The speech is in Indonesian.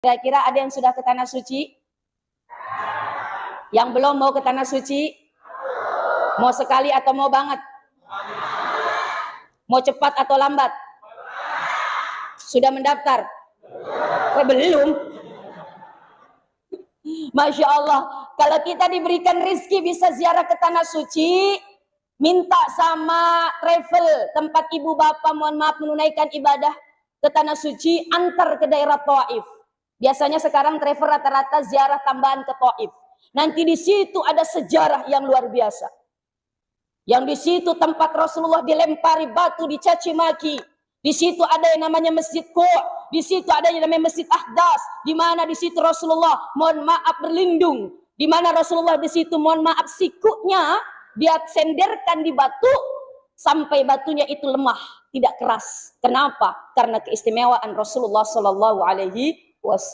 Kira-kira ada yang sudah ke tanah suci? Yang belum mau ke tanah suci? Mau sekali atau mau banget? Mau cepat atau lambat? Sudah mendaftar? Belum. Masya Allah, kalau kita diberikan rezeki bisa ziarah ke tanah suci, minta sama travel tempat ibu bapak mohon maaf menunaikan ibadah ke tanah suci, antar ke daerah Taif. Biasanya sekarang travel rata-rata ziarah tambahan ke Taif. Nanti di situ ada sejarah yang luar biasa. Yang di situ tempat Rasulullah dilempari batu, dicaci maki. Di situ ada yang namanya Masjid Qu', di situ ada yang namanya Masjid Ahdas, di mana di situ Rasulullah mohon maaf berlindung, di mana Rasulullah di situ mohon maaf sikunya dia senderkan di batu sampai batunya itu lemah, tidak keras. Kenapa? Karena keistimewaan Rasulullah Shallallahu Alaihi Wasallam.